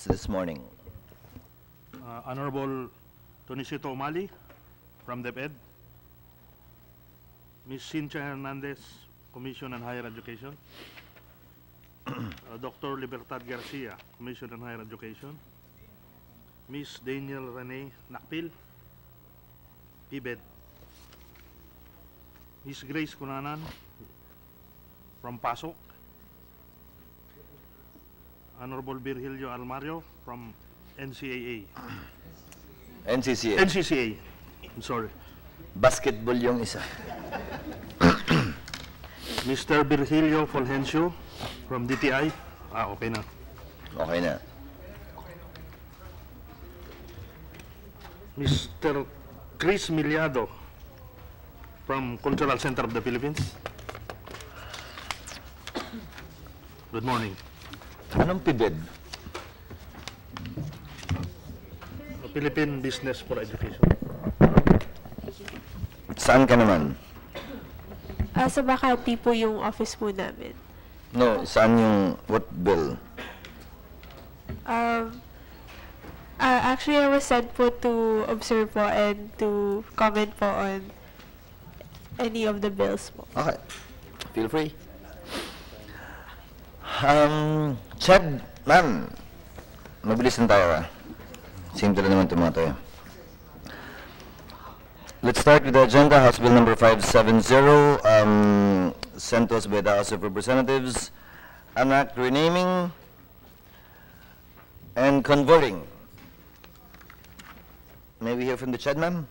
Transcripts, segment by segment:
this morning. Honorable Tonisito Umali from DepEd. Ms. Cynthia Hernandez, Commission on Higher Education. Dr. Libertad Garcia, Commission on Higher Education. Ms. Daniel Rene Nakpil, PBED. Ms. Grace Cunanan from PASOK. Honorable Virgilio Almario from NCAA. NCCA. NCCA. I'm sorry. Basketball yung isa. Mr. Virgilio Fulgencio from DTI. Okay na. Okay na. Mr. Chris Miliado from Cultural Center of the Philippines. Good morning. Anong PIBED? Philippine Business for Education. Saan ka naman? Sa Makati po yung office po namin. No, saan yung, what bill? Actually, I was sent po to observe po and to comment po on any of the bills po. Okay. Feel free. Chad, ma'am. Mabilis na tayo Simple naman tumatay. Let's start with the agenda. House Bill number 570, sent to us by the House of Representatives. An act renaming and converting. May we hear from the Chad, ma'am?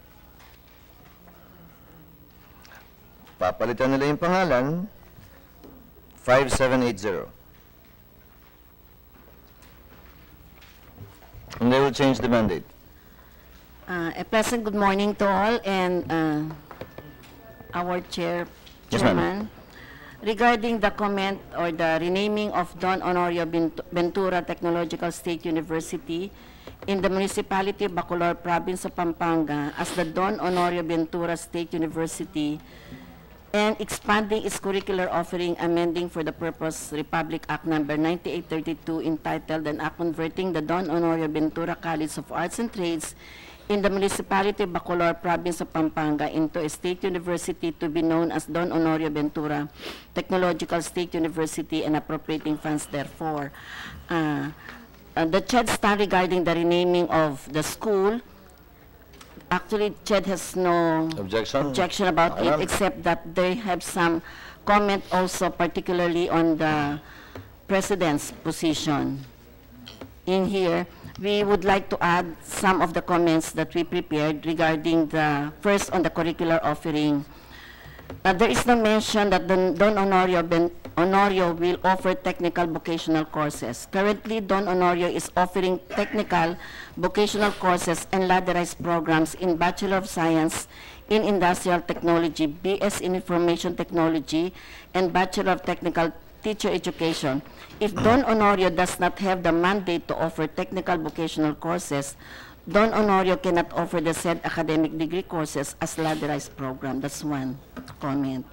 Papalitan nila yung pangalan. 5780. And they will change the mandate. A pleasant good morning to all and our Yes, chairman. Regarding the comment or the renaming of Don Honorio Ventura Technological State University in the municipality of Bacolod, province of Pampanga as the Don Honorio Ventura State University and expanding its curricular offering, amending for the purpose Republic Act number 9832 entitled an act converting the Don Honorio Ventura College of Arts and Trades in the municipality of Bacolod, province of Pampanga into a state university to be known as Don Honorio Ventura Technological State University and appropriating funds therefore. The CHED stand regarding the renaming of the school. Actually, CHED has no objection about it, except that they have some comment also, particularly on the president's position. In here, we would like to add some of the comments that we prepared regarding the, first on the curricular offering. There is no mention that the Don Honorio will offer technical vocational courses. Currently, Don Honorio is offering technical vocational courses and ladderized programs in Bachelor of Science in Industrial Technology, BS in Information Technology, and Bachelor of Technical Teacher Education. If Don Honorio does not have the mandate to offer technical vocational courses, Don Honorio cannot offer the said academic degree courses as ladderized program. That's one comment.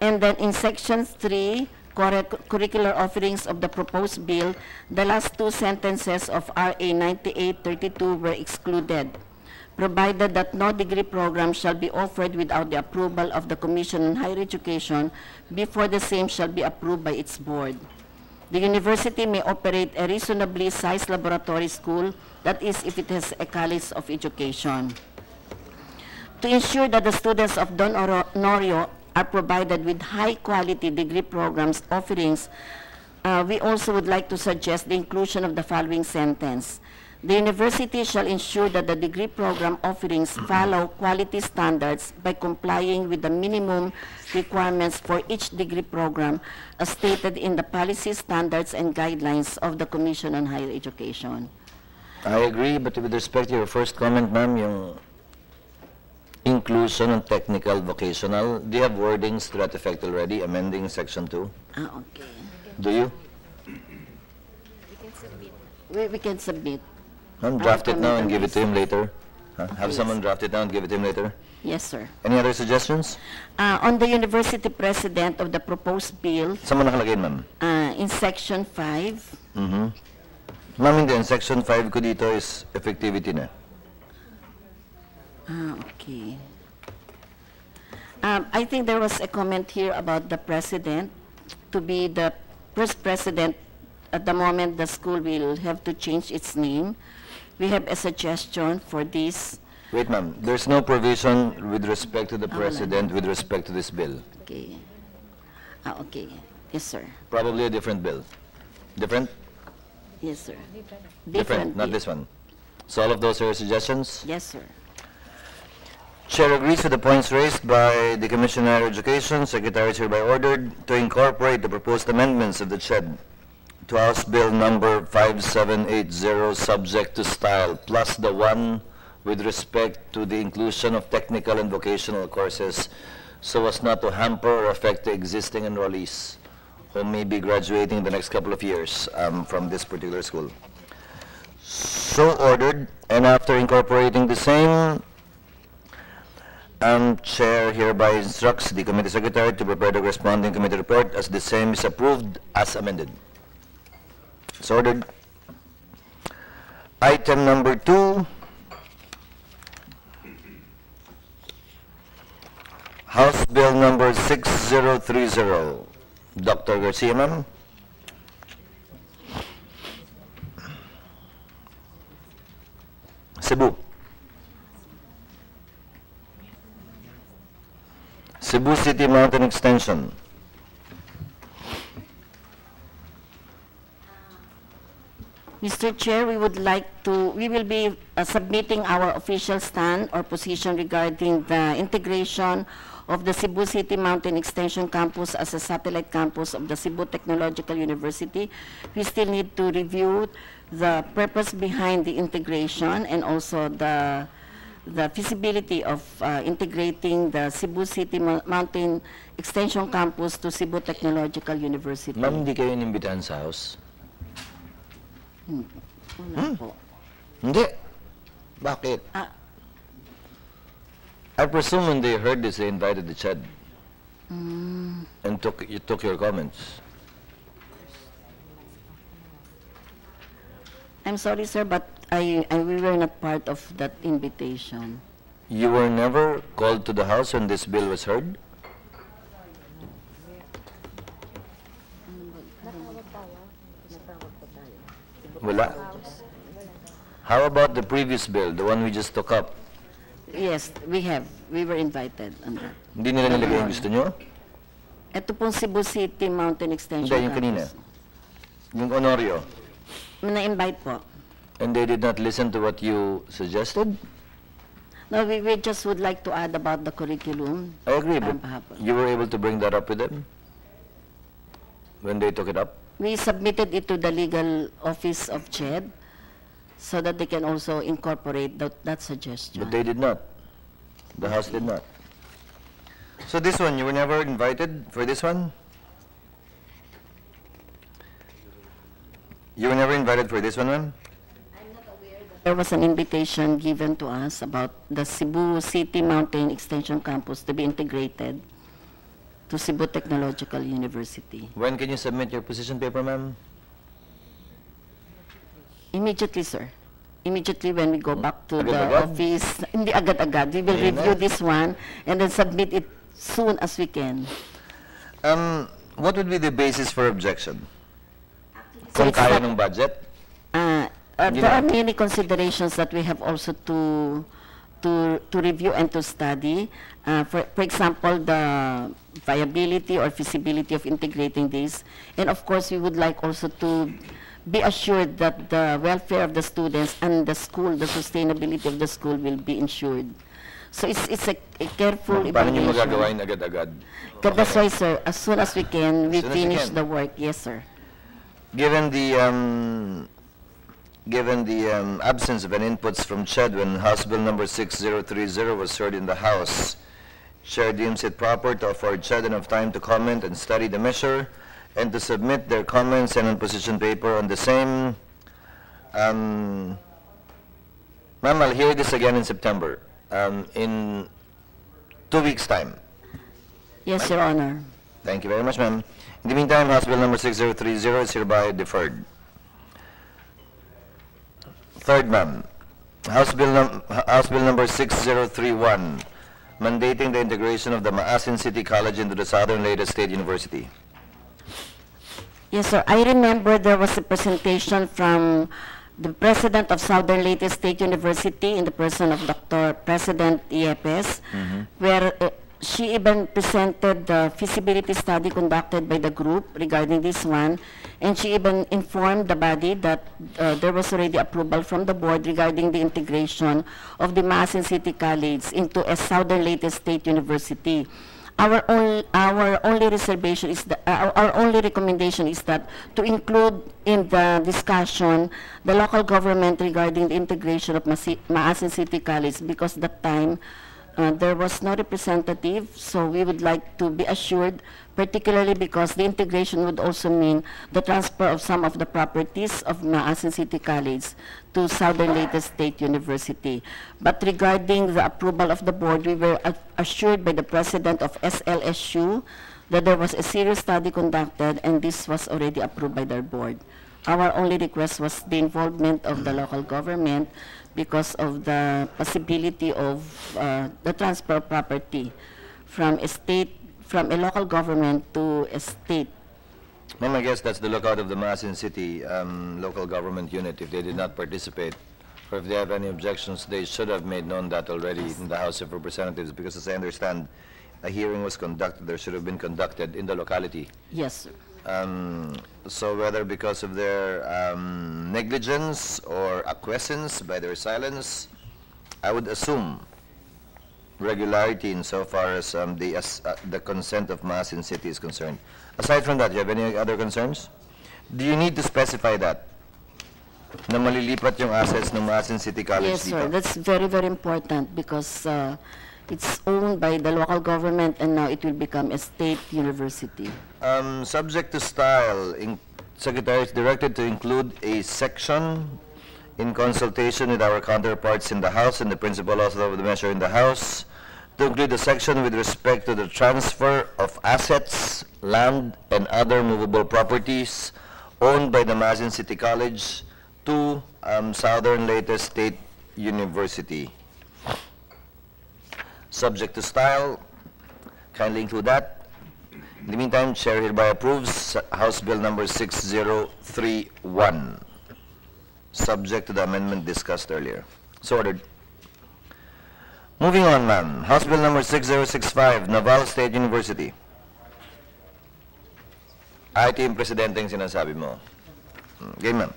And then in section 3, curricular offerings of the proposed bill, the last two sentences of RA 9832 were excluded, provided that no degree program shall be offered without the approval of the Commission on Higher Education before the same shall be approved by its board. The university may operate a reasonably sized laboratory school, that is, if it has a college of education. To ensure that the students of Don Honorio are provided with high-quality degree programs offerings, we also would like to suggest the inclusion of the following sentence. The university shall ensure that the degree program offerings follow quality standards by complying with the minimum requirements for each degree program as stated in the policy standards and guidelines of the Commission on Higher Education. I agree, but with respect to your first comment, ma'am, yung inclusion of technical vocational, do you have wordings to that effect already, amending section 2? Okay. Do you? We can submit. We can submit. Draft it now and give it to him later. Have someone draft it now and give it to him later. Yes, sir. Any other suggestions? On the university president of the proposed bill, Saan mo nakalagay, ma'am? in section 5, Ma'am, hindi. In Section 5 ko dito is effectivity na. Okay. I think there was a comment here about the president to be the first president. At the moment, the school will have to change its name. We have a suggestion for this. Wait, ma'am. There's no provision with respect to the president with respect to this bill. Okay. Okay. Yes, sir. Probably a different bill. Different? Yes, sir. Different, not this one. So all of those are your suggestions? Yes, sir. Chair agrees with the points raised by the Commissioner of Education. Secretary is hereby ordered to incorporate the proposed amendments of the CHED to House Bill number 5780, subject to style, plus the one with respect to the inclusion of technical and vocational courses, so as not to hamper or affect the existing enrollees who may be graduating in the next couple of years from this particular school. So ordered, and after incorporating the same, Chair hereby instructs the committee secretary to prepare the corresponding committee report as the same is approved as amended. So ordered. Item number 2, House Bill number 6030. Dr. Garcia, ma'am. Cebu. Cebu City Mountain Extension. Mr. Chair, we will be submitting our official stand or position regarding the integration of the Cebu City Mountain Extension Campus as a satellite campus of the Cebu Technological University. We still need to review the purpose behind the integration and also the feasibility of integrating the Cebu City Mountain Extension Campus to Cebu Technological University. Ma'am, hindi kayo inimbitahan sa house? Wala po. Hindi. Bakit? I presume when they heard this, they invited the CHED and you took your comments. I'm sorry, sir, but we were not part of that invitation. You were never called to the house when this bill was heard? Wala. How about the previous bill, the one we just took up? Yes, we have. We were invited on that. Hindi nila nilagay yung gusto nyo? Ito pong Cebu City Mountain Extension Hindi, yung kanina. Yung Honorio. Na-invite po. And they did not listen to what you suggested? No, we just would like to add about the curriculum. I agree, but Pahapon. you were able to bring that up with them? When they took it up? We submitted it to the legal office of CHED so that they can also incorporate that suggestion. But they did not. The House did not. So this one, you were never invited for this one? You were never invited for this one, ma'am? There was an invitation given to us about the Cebu City Mountain Extension Campus to be integrated to Cebu Technological University. When can you submit your position paper, ma'am? Immediately, sir. Immediately when we go back to the Agad-agad? office. Hindi agad-agad. We will Ayun review na. this one and then submit it soon as we can. What would be the basis for objection? So Kung it's kaya not- ng budget? There are many considerations that we have also to review and to study. For example, the viability or feasibility of integrating this. And of course, we would like also to be assured that the welfare of the students and the school, the sustainability of the school will be ensured. So it's a careful Paano nyo evaluation. magagawain agad-agad? That's why, sir, as soon as we can, we As soon as you finish can. the work. Yes, sir. Given the absence of any inputs from CHED when House Bill number 6030 was heard in the House, Chair deems it proper to afford CHED enough time to comment and study the measure and to submit their comments and position paper on the same. Ma'am, I'll hear this again in September, in 2 weeks' time. Yes, Your Honor. Thank you very much, ma'am. In the meantime, House Bill number 6030 is hereby deferred. Third, ma'am, House Bill number 6031, mandating the integration of the Maasin City College into the Southern Leyte State University. Yes, sir. I remember there was a presentation from the president of Southern Leyte State University in the person of Dr. President Iepes, where she even presented the feasibility study conducted by the group regarding this one, and she even informed the body that there was already approval from the board regarding the integration of the Maasin City College into a Southern Leyte State University. Our only reservation is our only recommendation is that to include in the discussion the local government regarding the integration of Maasin City College, because that time there was no representative, so we would like to be assured, particularly because the integration would also mean the transfer of some of the properties of Maasin City College to Southern Leyte State University. But regarding the approval of the board, we were assured by the president of SLSU that there was a serious study conducted and this was already approved by their board. Our only request was the involvement of the local government because of the possibility of the transfer of property from a local government to a state. Ma'am, I guess that's the lookout of the Maasin City local government unit. If they did not participate, or if they have any objections, they should have made known that already in the House of Representatives, because as I understand, a hearing was conducted, there should have been conducted in the locality. Yes, sir. So whether because of their negligence or acquiescence by their silence, I would assume regularity insofar as the consent of Maasin City is concerned. Aside from that, do you have any other concerns? Do you need to specify that? Na malilipat yung assets ng Maasin City College Yes, dito? sir. That's very, very important because it's owned by the local government and now it will become a state university. Subject to style, Secretary is directed to include a section in consultation with our counterparts in the House and the principal author of the measure in the House to include a section with respect to the transfer of assets, land, and other movable properties owned by the Maasin City College to Southern Leyte State University. Subject to style, kindly include that. In the meantime, Chair hereby approves House Bill number 6031, subject to the amendment discussed earlier. So ordered. Moving on, ma'am. House Bill number 6065, Naval State University. Ito yung presidente yung sinasabi mo. Game, ma'am.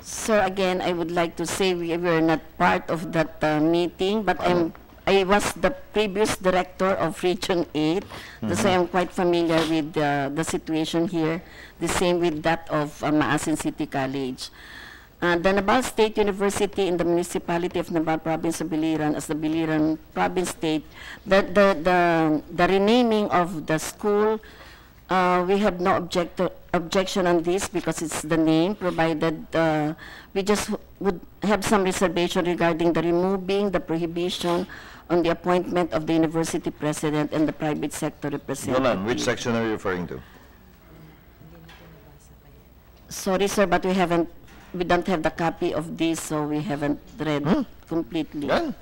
Sir, again, I would like to say we were not part of that meeting, but I was the previous director of Region 8, so I'm quite familiar with the situation here, the same with that of Maasin City College. The Naval State University in the municipality of Naval Province of Biliran as the Biliran Province State, the renaming of the school, we have no objection on this because it's the name, provided we just would have some reservation regarding the removing the prohibition on the appointment of the university president and the private sector representative. No, ma'am. Which section are you referring to? Sorry, sir, but we don't have the copy of this, so we haven't read completely. Yan.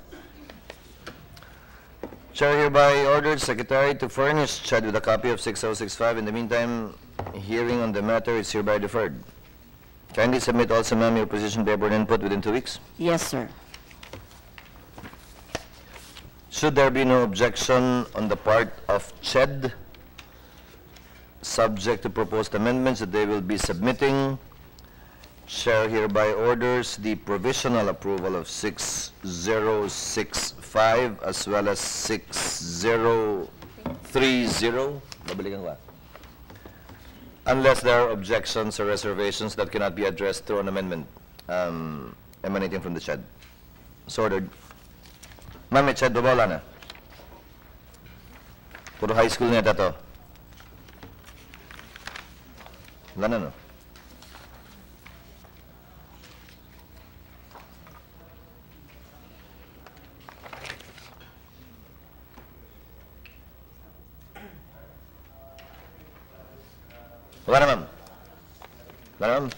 Chair hereby ordered Secretary to furnish Chad with a copy of 6065. In the meantime, hearing on the matter is hereby deferred. Kindly submit also, ma'am, your position paper and input within 2 weeks. Yes, sir. Should there be no objection on the part of CHED, subject to proposed amendments that they will be submitting, Chair hereby orders the provisional approval of 6065 as well as 6030. Babalikan ko. Unless there are objections or reservations that cannot be addressed through an amendment emanating from the CHED. So ordered. Ma'am, may CHED ba wala na? Puro high school na to. Wala na, no? Wala na, ma'am. Wala na, ma'am.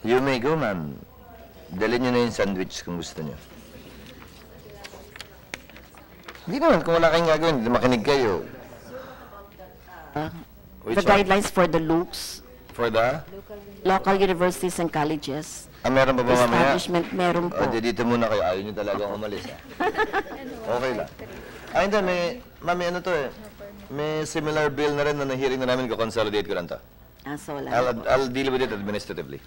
You may go, ma'am. Dalhin nyo na yung sandwich kung gusto nyo. Hindi naman, kung wala kayong gagawin, makinig kayo. Which The guidelines for the looks, For the? local universities and colleges, Meron pa ba mamaya? establishment, meron po. O, dito muna kayo. Ayaw nyo talagang umalis, ha? Okay lang. Hindi, mami, ano to eh? May similar bill na rin na nahiring na namin, ko-consolidate ko lang to. So wala. I'll deal with it administratively.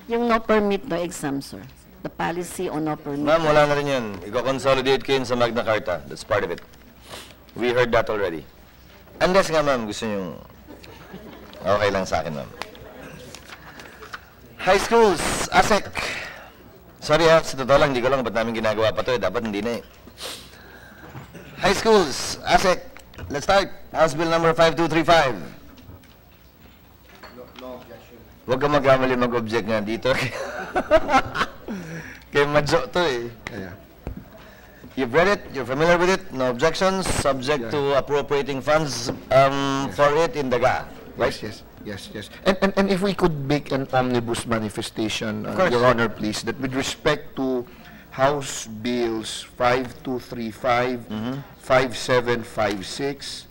Yung no permit, no exam, sir. The policy on no permit. Ma'am, wala na rin yan. Iko-consolidate ko yun sa Magna Carta. That's part of it. We heard that already. Unless nga, ma'am, gusto nyo... Okay lang sa akin, ma'am. High schools, ASEC. Sorry ha, sa totoo lang, hindi ko lang ba't namin ginagawa pa to eh. Dapat hindi na eh. High schools, ASEC. Let's start. House Bill number 5235. Huwag ka magkamali mag-object nga dito. Kay Madjo to eh. Yeah. You've read it, you're familiar with it, no objections, subject to appropriating funds for it in the GA. Right? Yes. And if we could make an omnibus manifestation, course. Your Honor, please, that with respect to House Bills 5235, 5756,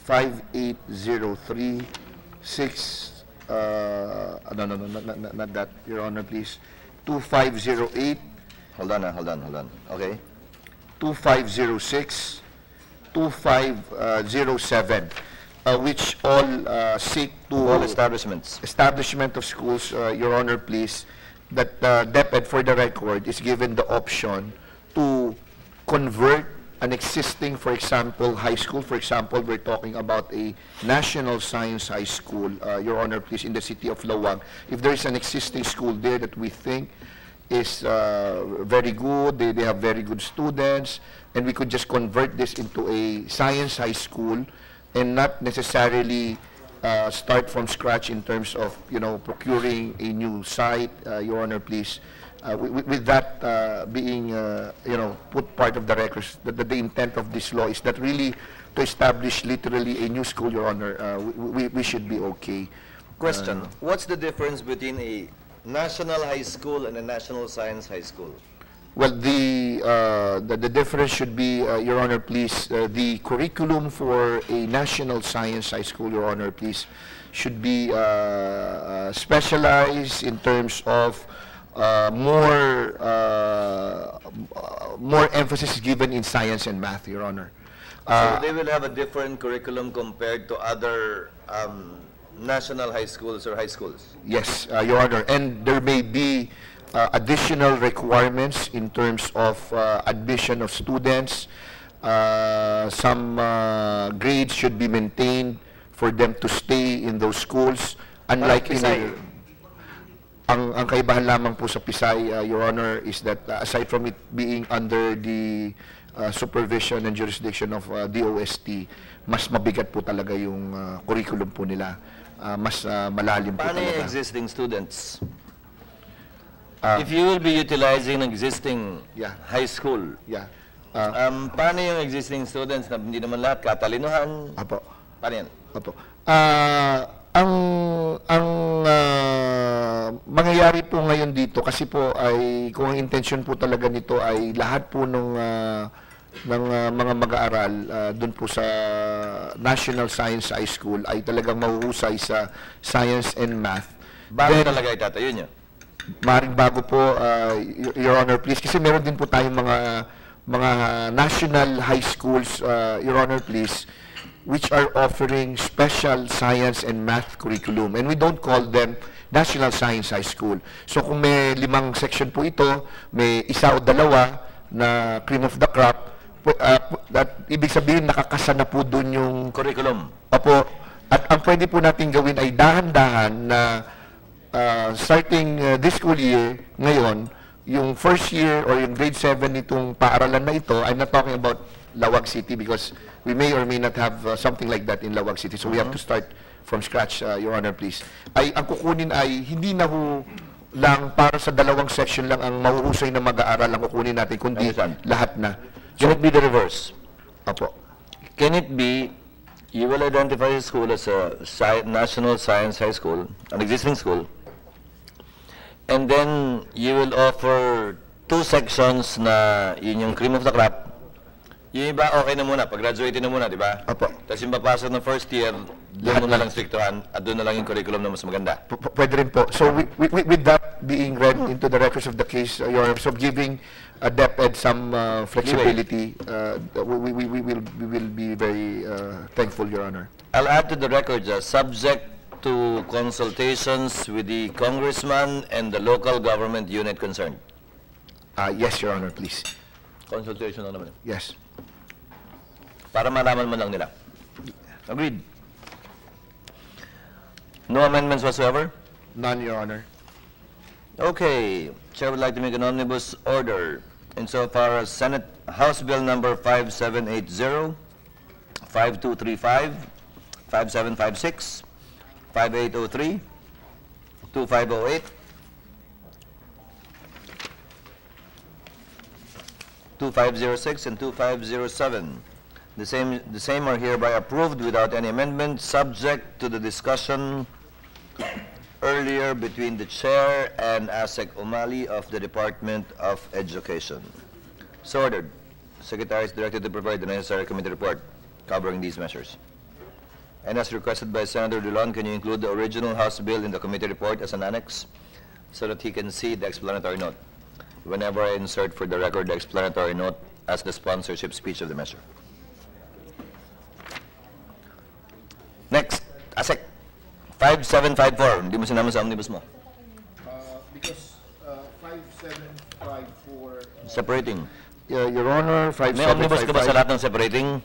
5803, 6, no, not that, Your Honor, please, 2508, Hold on. Okay. 2506, 2507, which all seek to... All establishments. Establishment of schools, Your Honor, please, that DepEd, for the record, is given the option to convert an existing, for example, high school. For example, we're talking about a National Science High School, Your Honor, please, in the city of Lawag. If there is an existing school there that we think is very good, they have very good students, and we could just convert this into a science high school and not necessarily start from scratch in terms of, procuring a new site, Your Honor, please. With that being, put part of the records, that the intent of this law is that really to establish literally a new school, Your Honor, we should be okay. Question. What's the difference between a national high school and a national science high school? Well, the difference should be, Your Honor, please, the curriculum for a national science high school, Your Honor, please, should be specialized in terms of more emphasis given in science and math, Your Honor. So they will have a different curriculum compared to other national high schools or high schools? Yes, Your Honor, and there may be additional requirements in terms of admission of students. Some grades should be maintained for them to stay in those schools. Unlike in ang kaibahan lamang po sa Pisay, Your Honor, is that aside from it being under the supervision and jurisdiction of DOST, mas mabigat po talaga yung curriculum po nila. Mas malalim po Paano yung talaga. existing students? If you will be utilizing an existing high school, Yeah. paano yung existing students na hindi naman lahat katalinuhan? Apo. Paano yan? Opo. Ang mangyayari po ngayon dito kasi po ay kung ang intention po talaga nito ay lahat po ng mga mag-aaral doon po sa National Science High School ay talagang mahuhusay sa science and math. Bago talaga itatayo nyo? Maring bago po, Your Honor, please, kasi meron din po tayong mga national high schools, Your Honor, please, which are offering special science and math curriculum. And we don't call them National Science High School. So kung may 5 section po ito, may isa o dalawa na cream of the crop, that ibig sabihin nakakasa na po doon yung Curriculum. Opo. At ang pwede po natin gawin ay dahan-dahan na starting this school year, ngayon, yung first year or yung grade 7 nitong paaralan na ito, I'm not talking about Lawag City because we may or may not have something like that in Lawag City. So we have to start from scratch, Your Honor, please. Ang kukunin ay hindi na ho lang para sa 2 section lang ang mahuhusay na mag-aaral ang kukunin natin, kundi lahat na. Can it be the reverse? Opo. Can it be, you will identify a school as a National Science High School, an existing school, And then, you will offer 2 sections na yun yung cream of the crop. Yung iba, okay na muna. Pag-graduate na muna, di ba? Apo. Tapos yung papasok ng first year, doon mo na lang strictuhan at doon na lang yung curriculum na mas maganda. Pwede rin po. So with that being read into the records of the case, Your Honor, so giving DepEd some flexibility, we will be very thankful, Your Honor. I'll add to the record, subject to consultations with the congressman and the local government unit concerned. Yes, Your Honor, please. Consultation lang naman. Yes. Para malaman man lang nila. Agreed. No amendments whatsoever? None, Your Honor. Okay. Chair would like to make an omnibus order insofar as House Bill number 5780, 5235, 5756, 5803, 2508, 2506, and 2507. The same are hereby approved without any amendment, subject to the discussion earlier between the Chair and ASEC Umali of the Department of Education. So ordered. Secretary is directed to provide the necessary committee report covering these measures. And as requested by Senator Dulon, can you include the original House bill in the committee report as an annex so that he can see the explanatory note whenever I insert for the record the explanatory note as the sponsorship speech of the measure? Next, ASEC 5754. Hindi mo sinama sa omnibus mo. Because 5754... Separating. Your Honor, May omnibus ka ba sa 5755... lahat ng separating?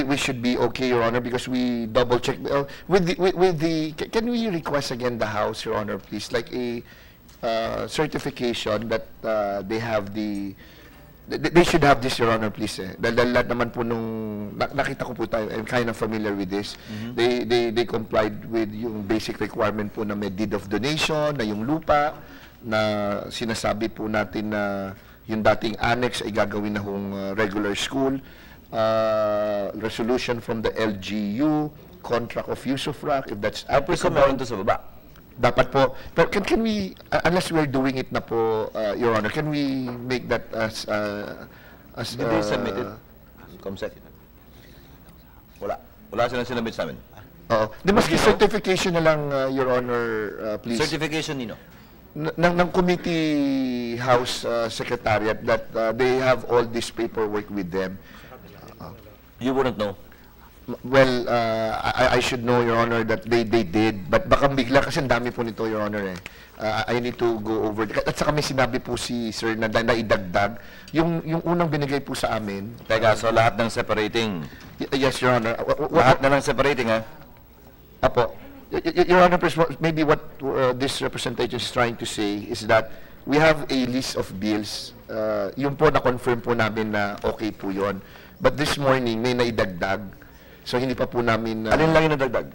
We should be okay, Your Honor, because we double check can we request again the House, Your Honor, please, like a certification that they have they should have this, Your Honor, please. Dahil lahat naman po nung nakita ko po tayo, I'm kind of familiar with this. They complied with yung basic requirement po na may deed of donation, na yung lupa, na sinasabi po natin na yung dating annex ay gagawin na hong regular school. Resolution from the LGU, contract of use of rock, if that's Presume meron to sa baba. dapat po. Pero can we, unless we're doing it na po, Your Honor, can we make that as Did they submit it? Comsec? Wala. Wala silang sinabit sa amin. Oo. Di maski certification na lang, Your Honor, please. Certification nino? ng committee house secretariat that they have all this paperwork with them. You wouldn't know. Well, I should know, Your Honor, that they did. But baka bigla kasi ang dami po nito, Your Honor. I need to go over. At saka may sinabi po si Sir na idagdag. Yung unang binigay po sa amin. Teka, so lahat ng separating. Yes, Your Honor. Lahat na ng separating, ha? Apo. Your Honor, maybe what this representation is trying to say is that we have a list of bills. Yung po na-confirm po namin na okay po yon. But this morning, may naidagdag. So, hindi pa po namin... Alin lang yung nadagdag?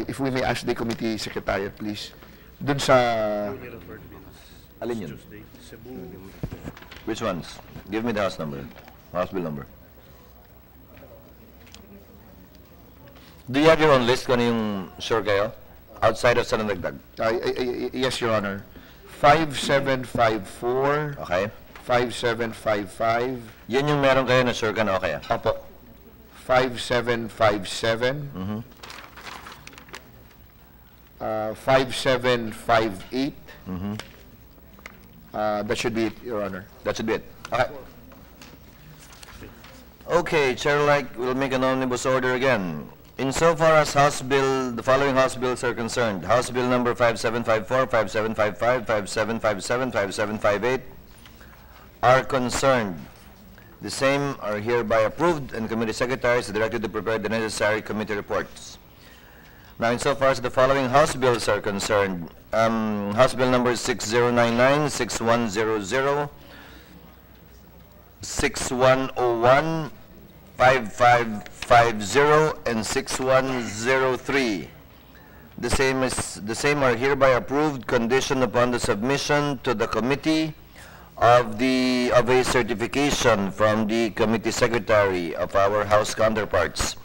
If we may ask the committee secretariat, please. Dun sa... Alin yun? Which ones? Give me the house number. House bill number. Do you have your own list kung ano yung sure kayo? Outside of sa nadagdag? Yes, Your Honor. 5754. Okay. 5755. Yan yung meron kayo na sure ka na okay, ha? Apo. 5757. 5758. That should be it, Your Honor. That should be it. Okay. Okay, Chair-like will make an omnibus order again. Insofar as the following House bills are concerned, House Bill number 5754, 5755, 5757, 5758 are concerned. The same are hereby approved, and committee secretaries are directed to prepare the necessary committee reports. Now, insofar as the following House bills are concerned, House Bill number 6099, 6100, 6101, 5550, and 6103. The same are hereby approved, conditioned upon the submission to the committee of a certification from the committee secretary of our House counterparts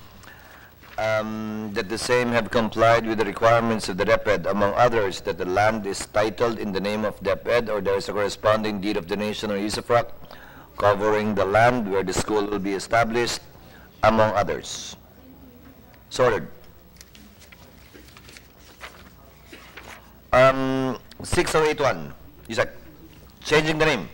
that the same have complied with the requirements of the DepEd, among others, that the land is titled in the name of DepEd or there is a corresponding deed of donation or usufruct covering the land where the school will be established, among others. Sorted. 6081, Isaac, changing the name.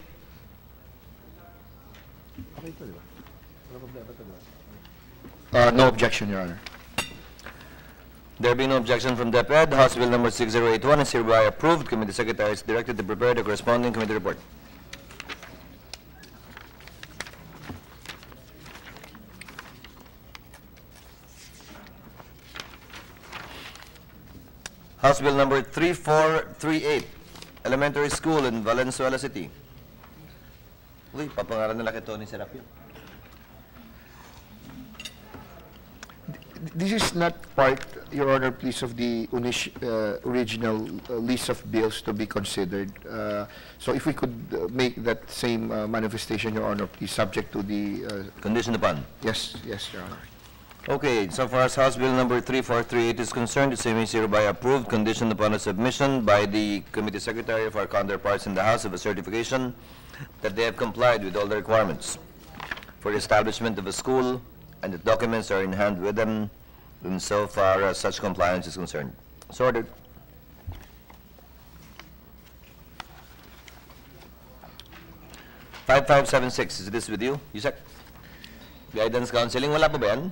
No objection, Your Honor. There being no objection from DepEd, House Bill number 6081 is hereby approved. Committee Secretary is directed to prepare the corresponding committee report. House Bill number 3438, Elementary School in Valenzuela City. Uy, papangalan nila kay Tony Serapio. This is not part, Your Honor, please, of the original list of bills to be considered. So if we could make that same manifestation, Your Honor, please, subject to the... Conditioned upon. Yes, Your Honor. Okay, so far as House Bill number 3438 is concerned, the same is hereby approved, conditioned upon a submission by the Committee Secretary of our counterparts in the House of a certification that they have complied with all the requirements for the establishment of a school, and the documents are in hand with them insofar as such compliance is concerned. Sorted. $5576, is this with you, Yusek? Guidance counseling, wala pa ba yan?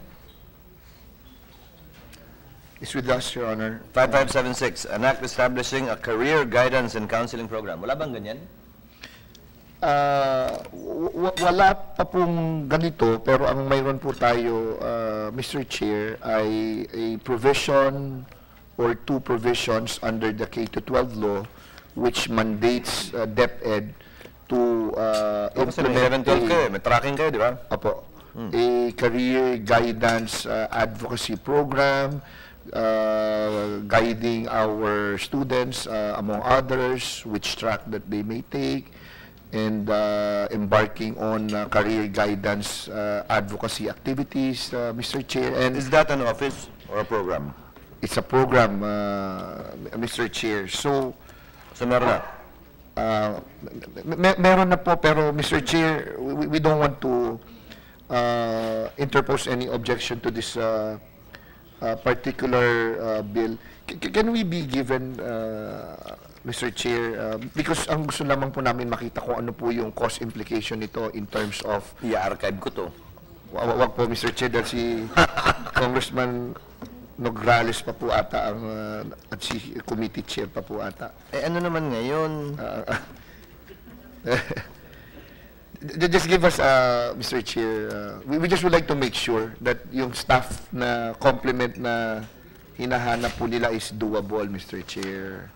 It's with us, Your Honor. 5576, an act establishing a career guidance and counseling program. Wala bang ganyan? Wala pa pong ganito, pero ang mayroon po tayo, Mr. Chair, ay a provision or two provisions under the K-12 law which mandates DepEd to Kasi may implement 11-12 kayo, may tracking kayo, di ba? Apo, a career guidance advocacy program guiding our students, among others, which track that they may take, and embarking on career guidance advocacy activities, Mr. Chair. And Is that an office or a program? it's a program, Mr. Chair. So, Meron na. meron na po, pero Mr. Chair, we don't want to interpose any objection to this particular bill. Can we be given, Mr. Chair, because ang gusto lamang po namin makita kung ano po yung cost implication nito in terms of... I-archive ko to. Wag po, Mr. Chair, dahil si Congressman Nograles pa po ata ang at si committee chair pa po ata. Eh ano naman ngayon? Just give us, Mr. Chair, we just would like to make sure that yung staff na complement na hinahanap po nila is doable, Mr. Chair.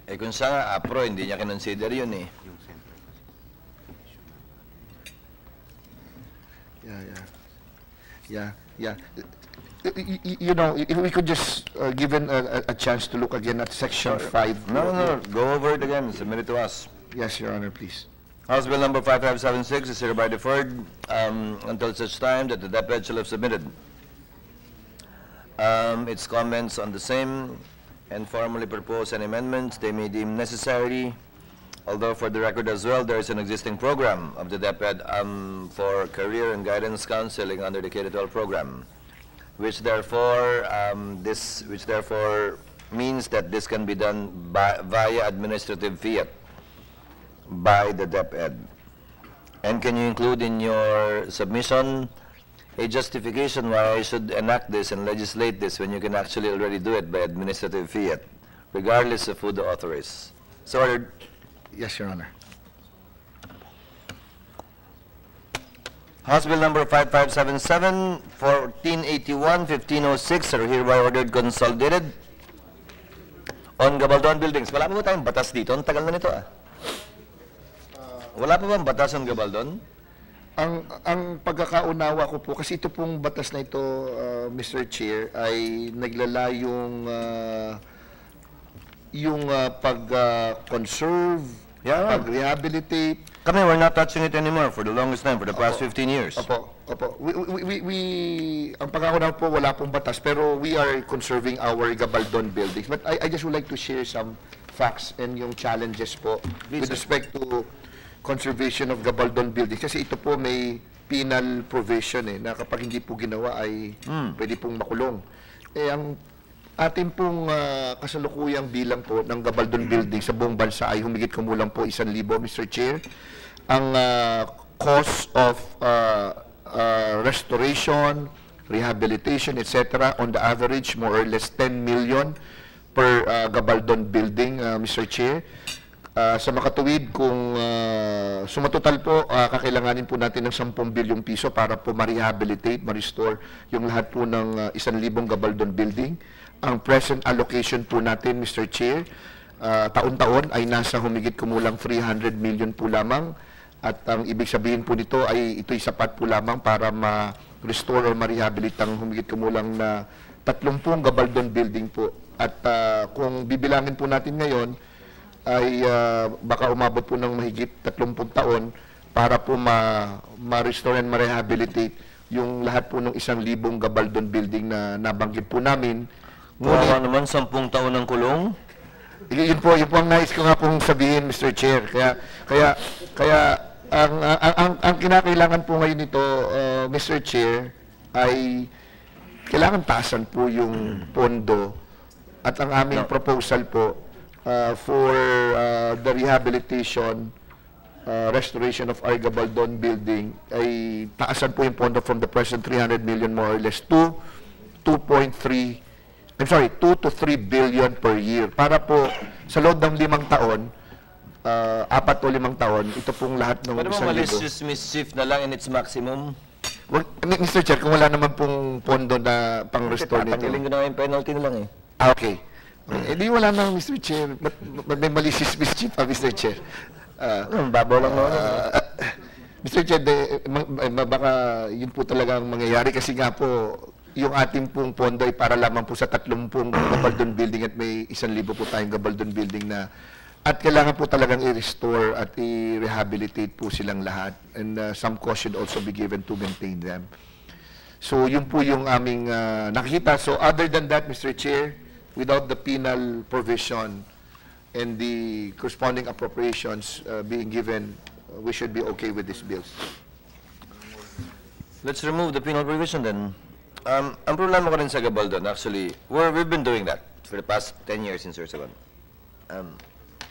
Eh kung siya nga, APRO, hindi niya kinonsider yun eh. Yeah. You know, if we could just given a chance to look again at section 5. No, go over it again, submit it to us. Yes, Your Honor, please. House Bill number 5576 is hereby deferred until such time that the DepEd shall have submitted its comments on the same and formally propose any amendments they may deem necessary. Although for the record as well, there is an existing program of the DepEd for career and guidance counseling under the K-12 program, which therefore means that this can be done via administrative fiat by the DepEd. And can you include in your submission a justification why I should enact this and legislate this when you can actually already do it by administrative fiat, regardless of who the author is? So ordered. Yes, Your Honor. House Bill number 5577, 1481, 1506 are hereby ordered consolidated on Gabaldon buildings. Wala pa ba tayong batas dito? Ang tagal na nito ah. Wala pa bang batas ang Gabaldon? Ang pagkakaunawa ko po, kasi ito pong batas na ito, Mr. Chair, ay naglalayong pag-conserve, pag-rehabilitate, Kami, we're not touching it anymore for the longest time, for the past 15 years. Opo. Ang pangako na po, wala pong batas, pero we are conserving our Gabaldon buildings. But I just would like to share some facts and yung challenges po with respect to conservation of Gabaldon buildings. Kasi ito po may penal provision na kapag hindi po ginawa ay pwede pong makulong. Ang atin pong kasalukuyang bilang po ng Gabaldon building sa buong bansa ay humigit kumulang po 1,000, Mr. Chair. Ang cost of restoration, rehabilitation, etc. on the average, more or less 10 million per Gabaldon building, Mr. Chair. Sa makatuwid, kung sumatotal po, kakailanganin po natin ng 10 bilyong piso para po ma-rehabilitate, ma-restore yung lahat po ng 1,000 Gabaldon building. Ang present allocation po natin, Mr. Chair, taon-taon ay nasa humigit kumulang 300 million po lamang. At ang ibig sabihin po nito ay ito'y sapat po lamang para ma-restore or ma-rehabilitate ang humigit kumulang na 30 Gabaldon building po. At kung bibilangin po natin ngayon, ay baka umabot po ng mahigit 30 taon para po ma-restore and ma-rehabilitate yung lahat po ng 1,000 Gabaldon building na nabanggit po namin. Mula naman 10 taon ng kulong? Yun po ang nais ko nga pong sabihin, Mr. Chair. Kaya ang kinakailangan po ngayon nito, Mr. Chair, ay kailangan taasan po yung pondo at ang aming proposal po for the rehabilitation, restoration of our Gabaldon building ay taasan po yung pondo from the present 300 million more or less to 2 to 3 billion per year. Para po sa loob ng 5 taon, 4 o 5 taon, ito pong lahat ng Pwede mo malicious mischief na lang in its maximum? Well, Mr. Chair, kung wala naman pong pondo na pang-restore nito. Tatanggalin ko na yung penalty na lang eh. Okay. Di wala na, Mr. Chair. May malicious mischief pa, Mr. Chair. Babaw lang naman. Mr. Chair, baka yun po talagang mangyayari kasi nga po, yung ating pong pondo ay para lamang po sa 30 Gabaldon building at may 1,000 po tayong Gabaldon building na at kailangan po talagang i-restore at i-rehabilitate po silang lahat and some cost should also be given to maintain them. So yun po yung aming nakikita. So other than that, Mr. Chair, without the penal provision and the corresponding appropriations being given, we should be okay with these bills. Let's remove the penal provision then. Ang problema ko rin sa Gabaldon, actually, we've been doing that for the past 10 years since Sir Sagon. Ang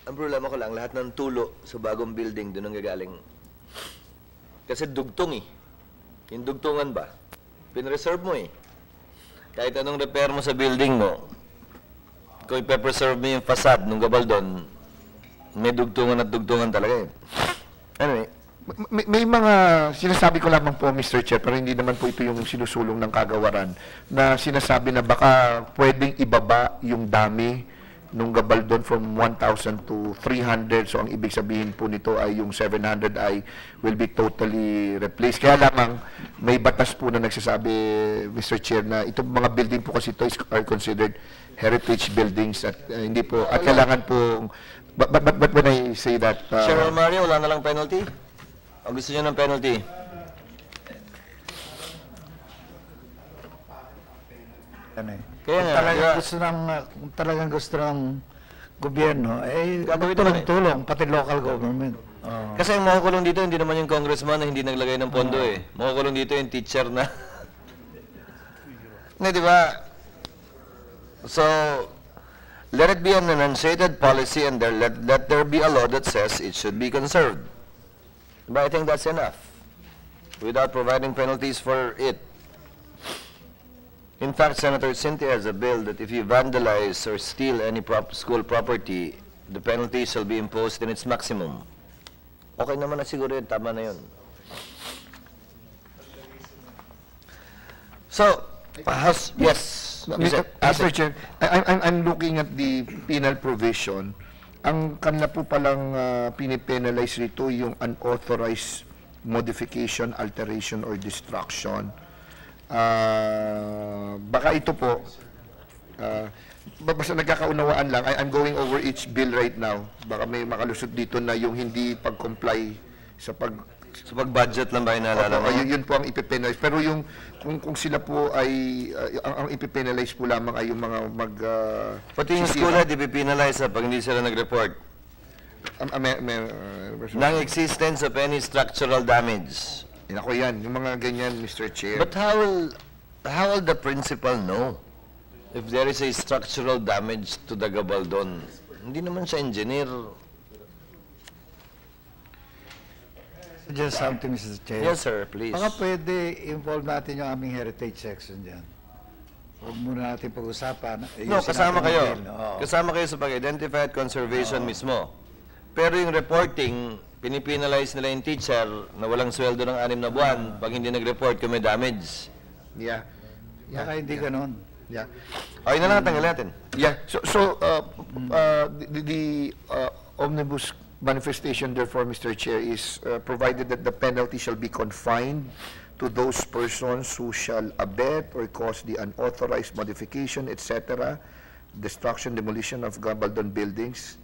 problema ko lang, lahat ng tulo sa bagong building doon ang gagaling. Kasi dugtong eh. Yung dugtungan ba? Pinreserve mo eh. Kahit anong repair mo sa building mo, kung ipe-preserve mo yung facade ng Gabaldon, may dugtungan at dugtungan talaga eh. Anyway, may mga sinasabi ko lamang po, Mr. Chair, pero hindi naman po ito yung sinusulong ng kagawaran, na sinasabi na baka pwedeng ibaba yung dami nung Gabaldon from 1,000 to 300. So ang ibig sabihin po nito ay yung 700 ay will be totally replaced. Kaya lamang may batas po na nagsasabi, Mr. Chair, na itong mga building po kasi ito are considered heritage buildings at hindi po, at kailangan po, but when I say that... Cheryl Mario, wala na lang penalty? O gusto niyo ng penalty? Kaya nga, kung talagang gusto ng gobyerno, Gagawin tulong, pati local government. Kasi ang makukulong dito, hindi naman yung congressman na hindi naglagay ng pondo eh. Makukulong dito yung teacher na... Hindi, di ba? So, let it be an enunciated policy and let there be a law that says it should be conserved. But I think that's enough without providing penalties for it. In fact, Senator Cynthia has a bill that if you vandalize or steal any school property, the penalty shall be imposed in its maximum. Okay naman na siguro yun, tama na yun. So, yes. Mr. Chair, I'm looking at the penal provision. Ang kanila po palang pinipenalize rito yung unauthorized modification, alteration, or destruction. Baka ito po, basta nagkakaunawaan lang, I'm going over each bill right now. Baka may makalusot dito na yung hindi pag-comply Sa pag So pag-budget lang ba yung naalala mo? yun po ang ipipenalize. Pero yung kung sila po ay ang ipipenalize po lamang ay yung mga Pati yung school head, ipipenalize pag hindi sila nag-report. Non-existence of any structural damage. Ako yan, yung mga ganyan, Mr. Chair. But how will the principal know if there is a structural damage to the Gabaldon? Hindi naman siya engineer. Just something, Mr. Chair. Yes, sir, please. Baka pwede involve natin yung aming heritage section dyan. Huwag muna natin pag-usapan. No, kasama kayo. Oo. Kasama kayo sa pag-identify at conservation mismo. Pero yung reporting, pinipinalize nila yung teacher na walang sweldo ng 6 na buwan pag hindi nag-report kung may damage. Yeah. Baka hindi ganon. Yeah. O, yun na lang tanggal natin. Yeah. The omnibus manifestation, therefore, Mr. Chair, is provided that the penalty shall be confined to those persons who shall abet or cause the unauthorized modification, etc., destruction, demolition of Gabaldon buildings.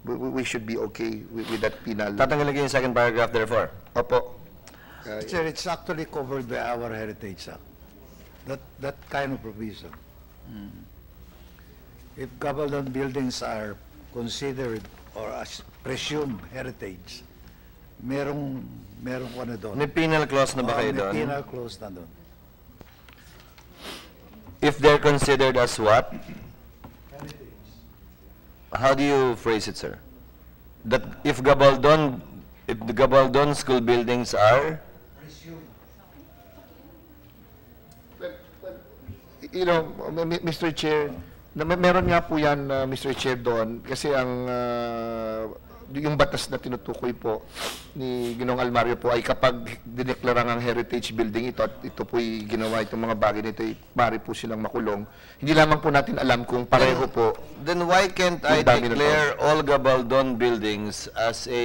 We should be okay with that penal. Tatanggalin yung second paragraph, therefore. Opo. Sir, it's actually covered by our Heritage Act. That kind of provision. If Gabaldon buildings are considered or as presumed heritage, merong ano doon. May penal clause na ba kayo doon? May penal clause na doon. If they're considered as what? How do you phrase it, sir? That if the Gabaldon school buildings are? You know, Mr. Chair, meron nga po yan, Mr. Chair, doon, kasi ang yung batas na tinutukoy po ni Ginong Almario po ay kapag dineklara ang heritage building ito at ito po'y ginawa itong mga bagay nito, maaari po silang makulong. Hindi lamang po natin alam kung pareho po. Then why can't I declare all Gabaldon buildings as a...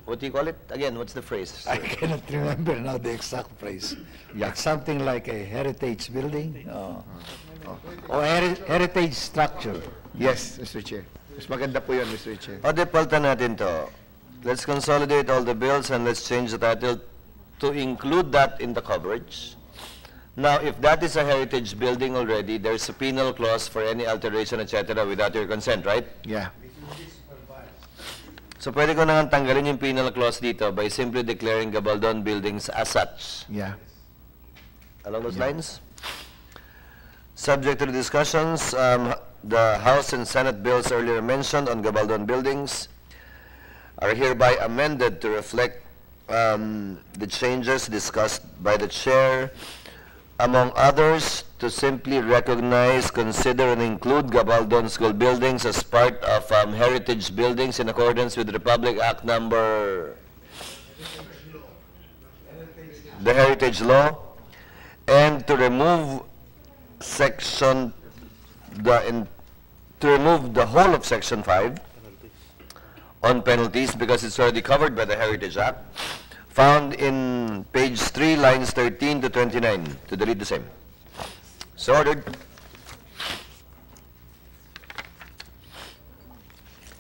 What do you call it? Again, what's the phrase? I cannot remember now the exact phrase. Yeah. It's something like a heritage building or heritage structure. Yes, Mr. Chair. Mas maganda po yan, Mr. Chair. O, depaltan natin to. Let's consolidate all the bills and let's change the title to include that in the coverage. Now, if that is a heritage building already, there's a penal clause for any alteration, etc. without your consent, right? Yeah. So, pwede ko nang tanggalin yung penal clause dito by simply declaring Gabaldon buildings as such. Yeah. Along those lines? Subject to the discussions, the House and Senate bills earlier mentioned on Gabaldon buildings are hereby amended to reflect the changes discussed by the Chair, among others, to simply recognize, consider, and include Gabaldon school buildings as part of heritage buildings in accordance with Republic Act number... the Heritage Law, and to remove section... to remove the whole of Section 5 on penalties because it's already covered by the Heritage Act, found in page 3, lines 13 to 29, to delete the same. So ordered.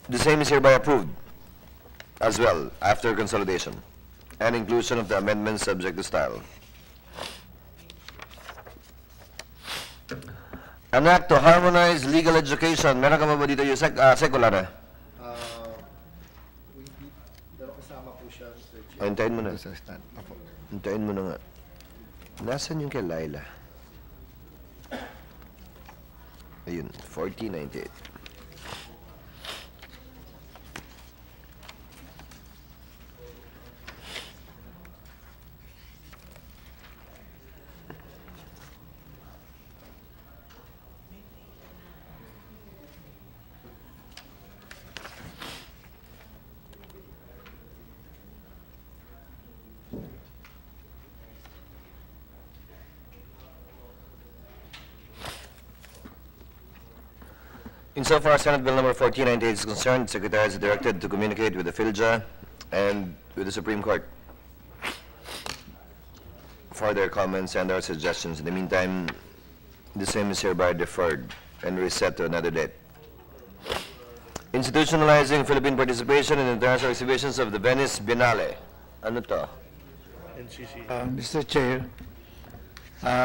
The same is hereby approved as well after consolidation and inclusion of the amendments subject to style. An act to harmonize legal education. Meron ka ba dito yung secular na? Pero kasama po siya, Mr. Chair. Hintayin mo na. Hintayin mo na nga. Nasaan yung kay Laila? Ayun, 1498. Insofar as Senate Bill number 1498 is concerned, the Secretary is directed to communicate with the PhilJA and with the Supreme Court for their comments and their suggestions. In the meantime, the same is hereby deferred and reset to another date. Institutionalizing Philippine participation in international exhibitions of the Venice Biennale. Ano to? NCC. Mr. Chair,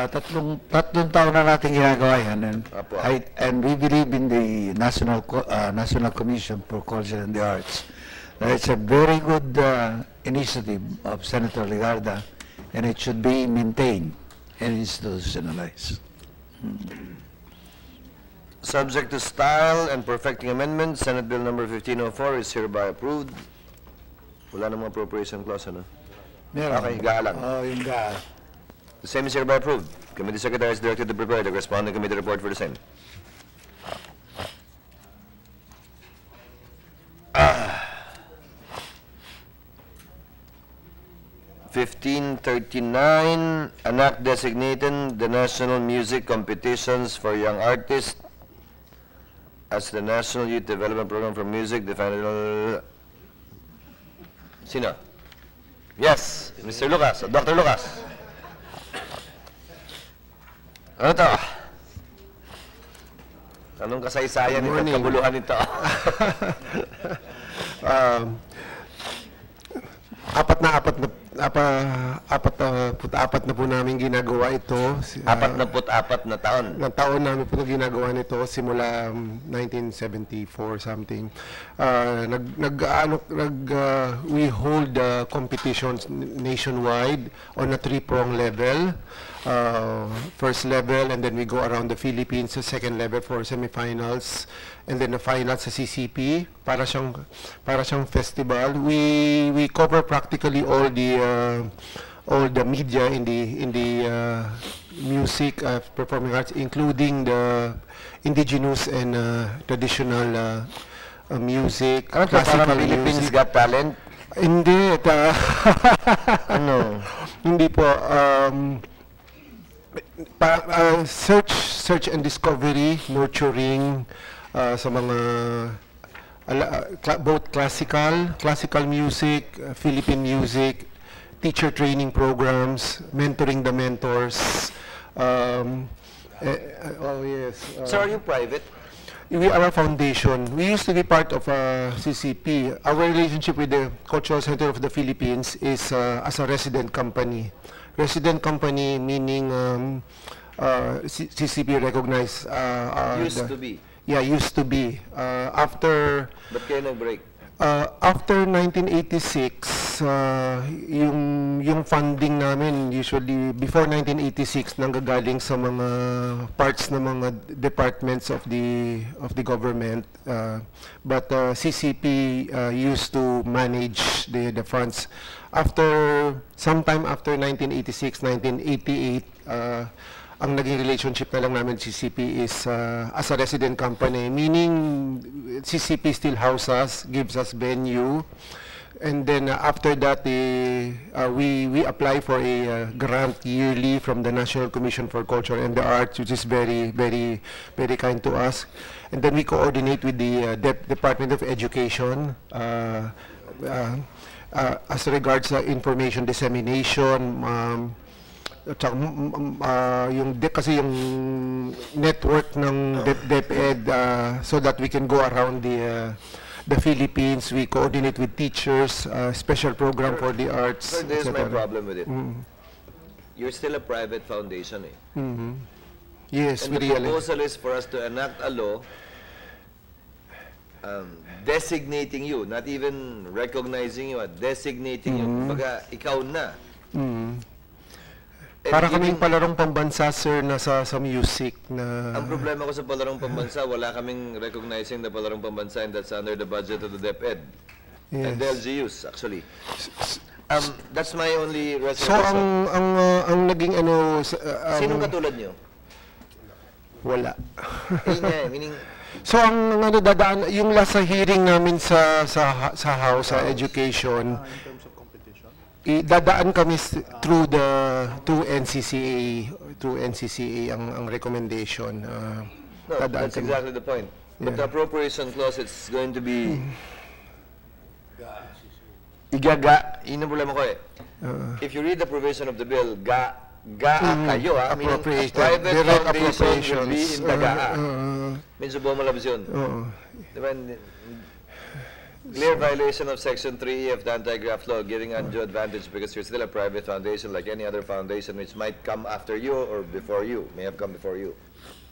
tatlong taon na natin ginagawa yan, Apo. and we believe in the National Commission for Culture and the Arts. It's a very good initiative of Senator Ligarda, and it should be maintained and institutionalized. Subject to style and perfecting amendments, Senate Bill number 1504 is hereby approved. Wala namang appropriation clause, ano? Meron. Okay, gaalang. Oh, yung gaa. The same is hereby approved. Committee Secretary is directed to prepare the corresponding committee report for the same. 1539, an act designating the national music competitions for young artists as the National Youth Development Program for Music, the final... Sino? Yes, Mr. Lucas, Dr. Lucas. Ano to? Anong kasaysayan Good nito, morning. kabuluhan nito? Apat na po namin ginagawa ito. 44 na taon. Ng taon namin po ginagawa nito simula 1974 something. We hold competitions nationwide on a three-prong level. First level, and then we go around the Philippines sa second level for semifinals, and then the final sa CCP. Para siyang festival. We cover practically all the media in the music, performing arts, including the indigenous and traditional music, Ano to, parang Philippines music. Got Talent? Hindi, Ano? hindi po. Search and discovery, nurturing sa mga both classical music, Philippine music, teacher training programs, mentoring the mentors. Oh yes. So are you private? We are a foundation. We used to be part of CCP. Our relationship with the Cultural Center of the Philippines is as a resident company. Resident company meaning CCP recognized. Used to be. Yeah, used to be. After Ba't kayo nag-break? after 1986, yung funding namin usually before 1986 nanggagaling sa mga parts ng mga departments of the government, but CCP used to manage the funds. Sometime after 1986, 1988, ang naging relationship na lang namin CCP is as a resident company, meaning CCP still houses us, gives us venue, and then after that we apply for a grant yearly from the National Commission for Culture and the Arts, which is very kind to us, and then we coordinate with the Department of Education as regards information dissemination, kasi yung network ng DepEd, so that we can go around the Philippines. We coordinate with teachers, special program for the arts. So this is my etc. problem with it. You're still a private foundation, eh? Yes, And we the realize. proposal is for us to enact a law designating you, not even recognizing you, designating you. Kumbaga, ikaw na. And Para kaming giving- palarong pambansa, sir, na sa music na... Ang problema ko sa palarong pambansa, wala kaming recognizing the palarong pambansa, and that's under the budget of the DepEd. And the LGUs, actually. That's my only So reservation. ang naging ano Sinong katulad nyo? wala. Meaning, So ang ano dadaan yung last sa hearing namin sa House sa Education, In terms of competition. dadaan kami through NCCA ang recommendation. no, Dadaan that's kami. exactly the point. But the appropriation clause, it's going to be igaga. Yun ang problema ko eh. If you read the provision of the bill, kayo ha. Meaning, Appropriated. private Direct foundation will be in appropriations. daga. Medyo bumalabas yun. Oo. Diba? Clear violation of Section 3 of the anti-graft law, giving undue advantage because you're still a private foundation like any other foundation which might come after you or before you, may have come before you.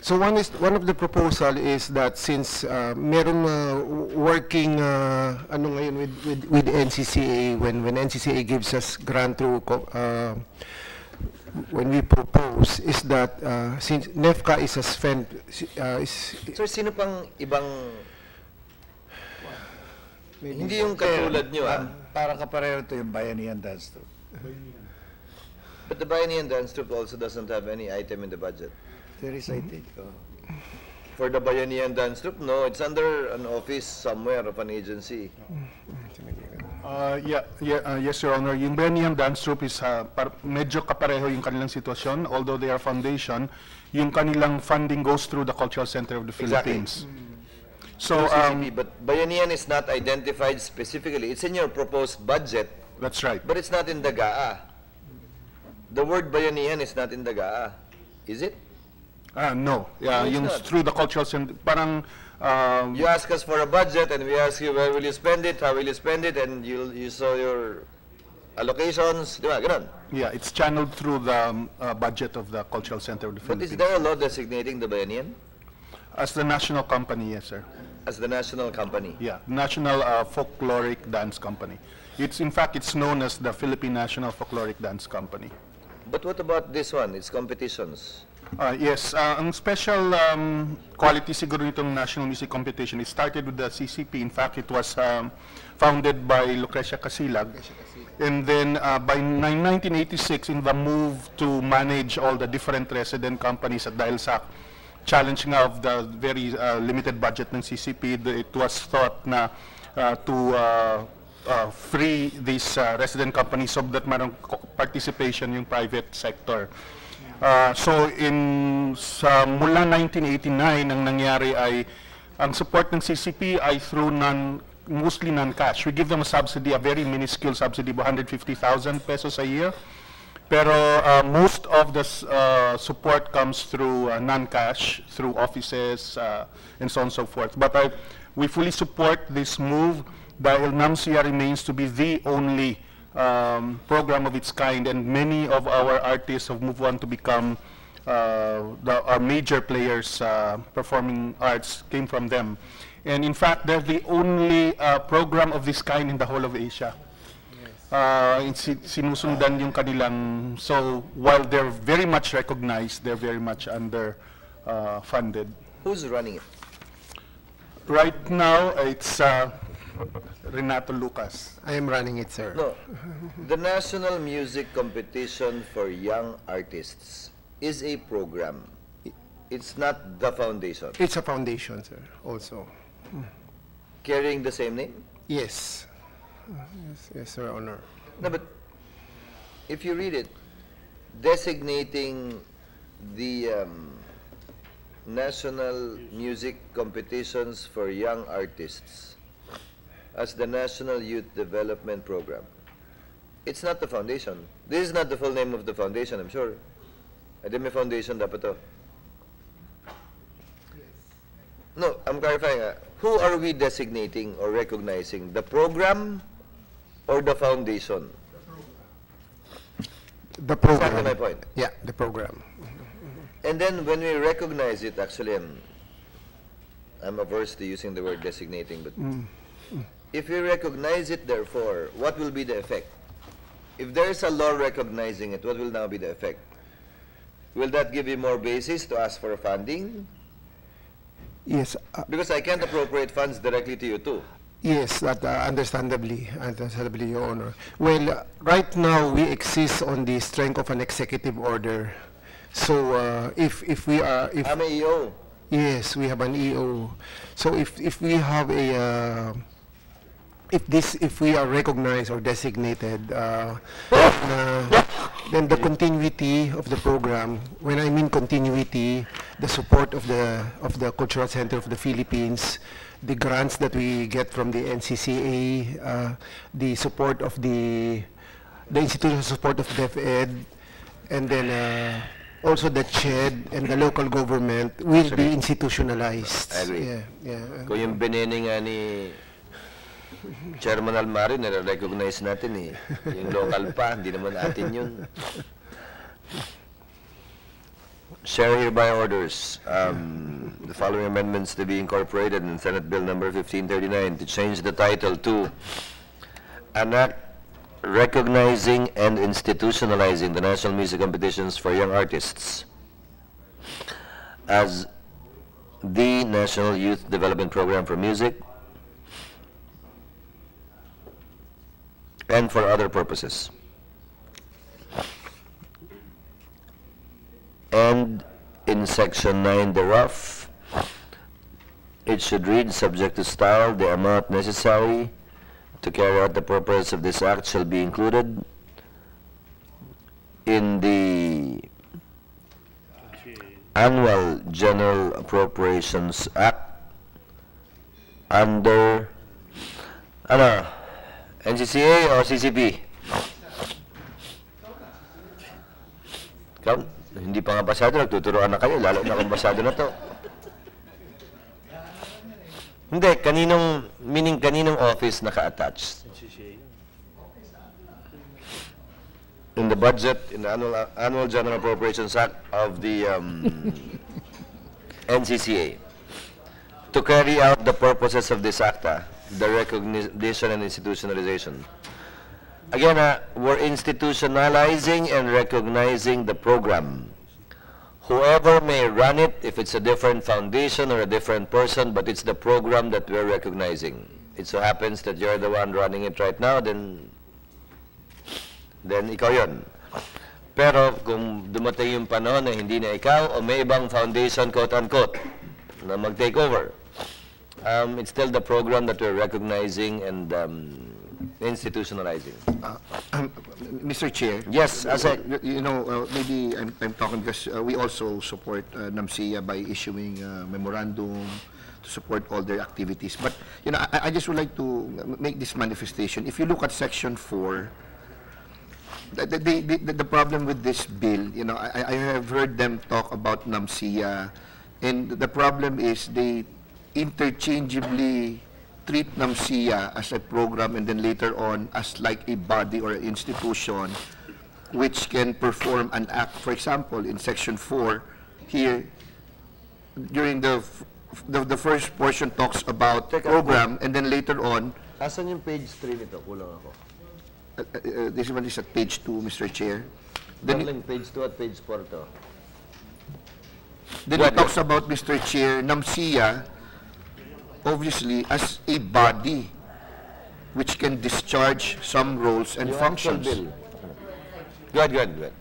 So one of the proposal is that since meron working ano ngayon with NCCA, when NCCA gives us grant through when we propose is that since NEFCA is a spend Sir, sino pang ibang hindi yung katulad nyo, Para kapareho ito yung Bayanihan Dance Troupe. But the Biennale Dance Troupe also doesn't have any item in the budget. There is, I think. For the Biennale Dance Troupe, no, it's under an office somewhere of an agency. Yes, Your Honor. Yung Biennale Dance Troupe is medyo kapareho yung kanilang sitwasyon. Although they are foundation, yung kanilang funding goes through the Cultural Center of the Philippines. So, CCP, but Bayanihan is not identified specifically. It's in your proposed budget, that's right. but it's not in the GAA. The word Bayanihan is not in the GAA. Is it? No. No, it's Yung not. through the Cultural Center, parang You ask us for a budget and we ask you where will you spend it, how will you spend it, and you saw your allocations, di ba? Ganun. yeah, it's channeled through the budget of the Cultural Center of the But is Philippines. there a law designating the Bayanihan As the national company, yes, sir. as the national company? Yeah, National Folkloric Dance Company. In fact, it's known as the Philippine National Folkloric Dance Company. But what about this one? It's competitions. Yes, ang special quality siguro nitong National Music Competition, it started with the CCP. In fact, it was founded by Lucrecia Casilag. And then by 1986, in the move to manage all the different resident companies at dahil sa challenge nga of the very limited budget ng CCP, it was thought na to free these resident companies so that mayroong participation yung private sector. So mula 1989 ang nangyari ay ang support ng CCP ay through mostly non-cash. We give them a subsidy, a very minuscule subsidy of 150,000 pesos a year. Pero most of the support comes through non-cash, through offices, and so on and so forth. But we fully support this move dahil NAMSIA remains to be the only program of its kind, and many of our artists have moved on to become our major players. Performing arts came from them. And in fact, they're the only program of this kind in the whole of Asia. Sinusundan yung kanilang, so while they're very much recognized, they're very much under funded. Who's running it? Right now, it's Renato Lucas. I am running it, sir. No, the National Music Competition for Young Artists is a program. It's not the foundation. It's a foundation, sir, also. Carrying the same name? Yes. Yes, Your Honor. No, but if you read it, designating the National Music Competitions for Young Artists as the National Youth Development Program, it's not the foundation. This is not the full name of the foundation, I'm sure. Adi may foundation dapat to. No, I'm clarifying. Who are we designating or recognizing? The program or the foundation? The program. Exactly my point. Yeah, the program. And then when we recognize it, actually I'm averse to using the word designating, but if we recognize it, therefore, what will be the effect? If there is a law recognizing it, what will now be the effect? Will that give you more basis to ask for funding? Yes. Because I can't appropriate funds directly to you too. Yes, that understandably, Your Honor. Well, right now we exist on the strength of an executive order. So if we are, I'm a EO. yes, we have an EO. So if we have a if we are recognized or designated, then the continuity of the program. When I mean continuity, the support of the Cultural Center of the Philippines, the grants that we get from the NCCA, the support of the institutional support of DepEd, and then also the CHED and the local government will be institutionalized. I agree. Yeah. Kung yung binini nga ni Chairman Almari, nare-recognize natin eh. Yung local pa, hindi naman atin yun. Share hereby orders the following amendments to be incorporated in Senate Bill number 1539 to change the title to an act recognizing and institutionalizing the national music competitions for young artists as the National Youth Development Program for Music and for other purposes. And in section 9 thereof, it should read, subject to style, the amount necessary to carry out the purpose of this act shall be included in the Annual General Appropriations Act under NCCA or CCP? Ikaw, hindi pa nga basado, nagtuturoan na kayo, lalo na kung basado na to. Hindi, kaninong office naka-attach? In the budget, in the Annual General Appropriations Act of the NCCA, to carry out the purposes of this ACTA, the recognition and institutionalization. Again, we're institutionalizing and recognizing the program. Whoever may run it, if it's a different foundation or a different person, but it's the program that we're recognizing. It so happens that you're the one running it right now, then ikaw yun. Pero kung dumating yung panahon na hindi na ikaw o may ibang foundation, quote-unquote, na mag-take over, it's still the program that we're recognizing and institutionalizing. Mr. Chair. Yes, as I... maybe I'm talking because we also support NAMCIA by issuing memorandum to support all their activities. But, I just would like to make this manifestation. If you look at Section 4, the problem with this bill, I have heard them talk about NAMCIA, and the problem is they interchangeably treat NAMCIA as a program and then later on as like a body or an institution which can perform an act. For example, in Section 4, here, during the first portion talks about program and then later on... Asan yung page 3 nito? Kulang ako. This one is at page 2, Mr. Chair. Then page 2 at page 4 to. Then it talks about, Mr. Chair, NAMCIA, obviously, as a body which can discharge some roles and functions. Go ahead.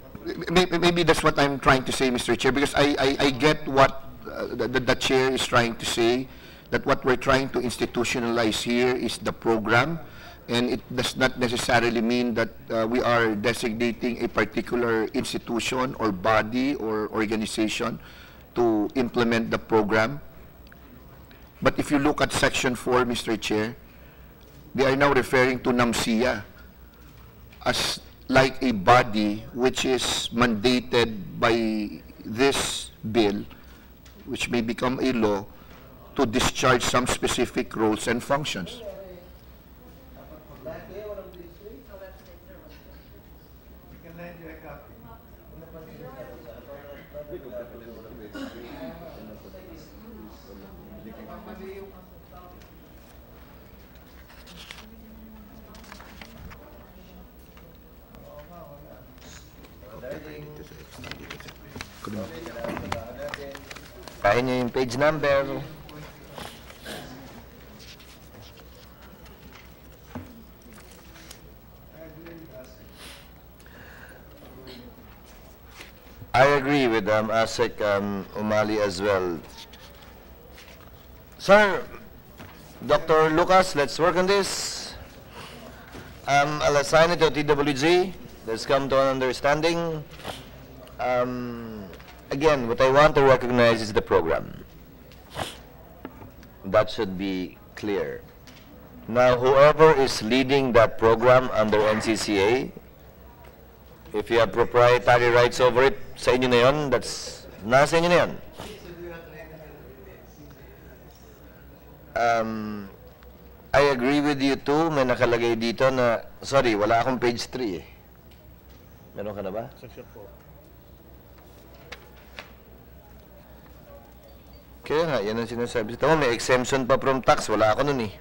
Maybe that's what I'm trying to say, Mr. Chair, because I get what the Chair is trying to say, that what we're trying to institutionalize here is the program, and it does not necessarily mean that we are designating a particular institution or body or organization to implement the program. But if you look at Section 4, Mr. Chair, they are now referring to NAMCIA as like a body which is mandated by this bill, which may become a law, to discharge some specific roles and functions. Kahin niyo yung page number. I agree with Asek Umali as well. Sir, Dr. Lucas, let's work on this. I'll assign it to TWG. Let's come to an understanding. Again, what I want to recognize is the program. That should be clear. Now, whoever is leading that program under NCCA, if you have proprietary rights over it, sa inyo na yun, nasa inyo na yun. I agree with you too. May nakalagay dito na, sorry, wala akong page 3 eh. Meron ka na ba? Section 4. Kaya nga, yan ang sinasabi. Tama, may exemption pa from tax. Wala ako nun eh.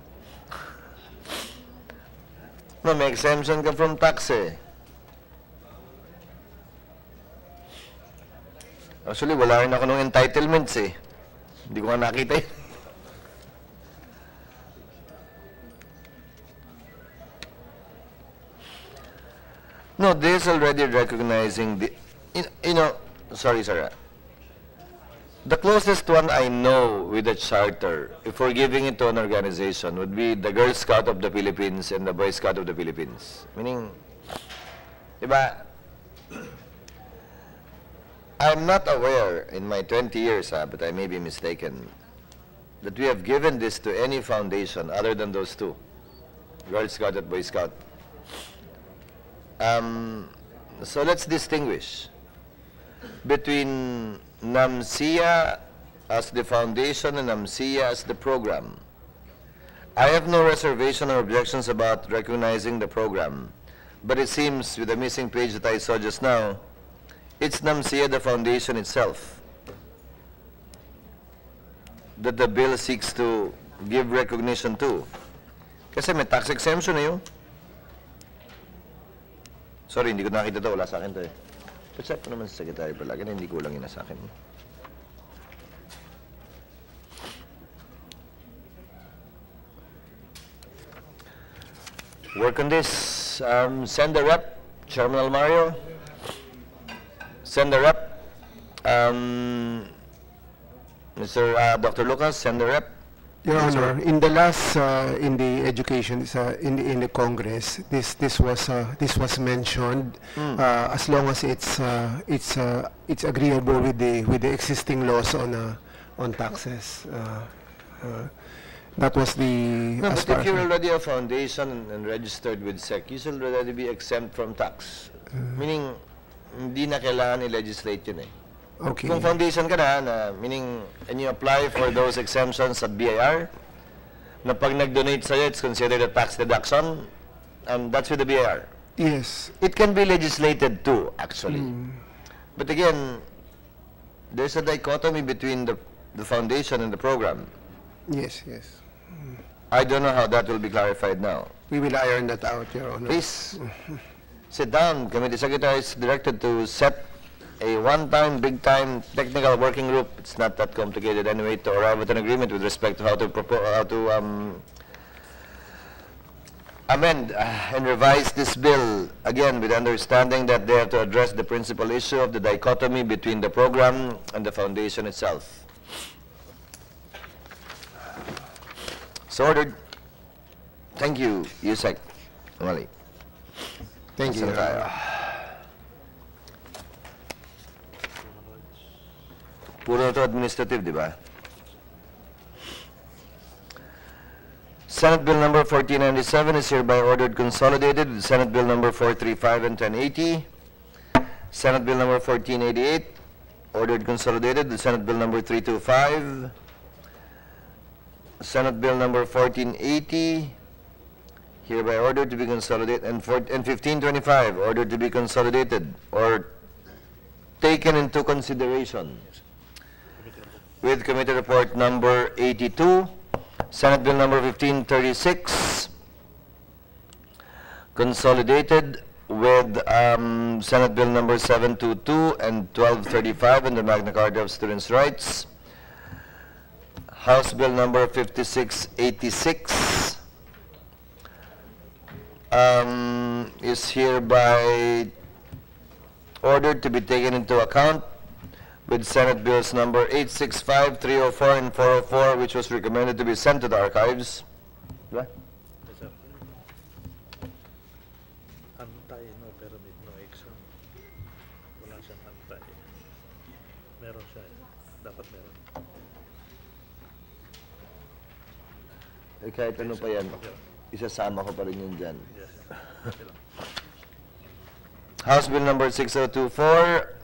No, may exemption ka from tax eh. Actually, wala rin ako nung entitlements eh. Hindi ko nga nakita eh. No, this already recognizing the, you know, sorry, Sarah. The closest one I know with the charter, if we're giving it to an organization, would be the Girl Scout of the Philippines and the Boy Scout of the Philippines. Meaning, diba, I'm not aware in my 20 years, but I may be mistaken, that we have given this to any foundation other than those two, Girl Scout and Boy Scout. So let's distinguish between NAMCIA as the foundation and NAMCIA as the program. I have no reservation or objections about recognizing the program, but it seems with the missing page that I saw just now, it's NAMCIA, the foundation itself, that the bill seeks to give recognition to. Kasi may tax exemption na yun. Sorry, hindi ko nakita to. Wala sa akin to eh. Pacheck ko naman sa secretary palagi na hindi kulang yun na sa akin. Work on this. Send the rep, Chairman Almario. Send the rep. Dr. Lucas, send the rep. Your Honor, in the last, in the education, in the Congress, this was mentioned, as long as it's agreeable with the existing laws on taxes. That was the. No, as but far if you're as- already a foundation and registered with SEC, you should already be exempt from tax. Meaning, hindi na kailangan i-legislate yun eh. Okay. Kung foundation ka na, meaning, and you apply for those exemptions at BIR, na pag nag-donate sa'yo, it's considered a tax deduction, and that's with the BIR. Yes. It can be legislated too, actually. But again, there's a dichotomy between the foundation and the program. Yes. Yes. I don't know how that will be clarified now. We will iron that out, Your Honor. Please, sit down. Committee Secretary is directed to set a one-time, big-time technical working group. It's not that complicated anyway to arrive at an agreement with respect to how to amend and revise this bill, again, with understanding that they have to address the principal issue of the dichotomy between the program and the foundation itself. So ordered. Thank you, Yusek. Mali. Thank you, Your Tayo. Honor. Puro ito administrative, di ba? Senate Bill number 1497 is hereby ordered consolidated with Senate Bill number 435 and 1080. Senate Bill number 1488, ordered consolidated with Senate Bill number 325. Senate Bill number 1480, hereby ordered to be consolidated, and 1525, ordered to be consolidated or taken into consideration with Committee Report number 82, Senate Bill number 1536, consolidated with Senate Bill number 722 and 1235 in the Magna Carta of Students' Rights, House Bill number 5686 is hereby ordered to be taken into account with Senate Bills number 865, 304, and 404, which was recommended to be sent to the archives. Diba? Yes, sir. Antay, no permit, no exam. Wala siyang antay. Meron siya. Dapat meron. Eh, kahit ano pa yan, isasama ko pa rin yun dyan. Yes, sir. Okay lang. House Bill number 6024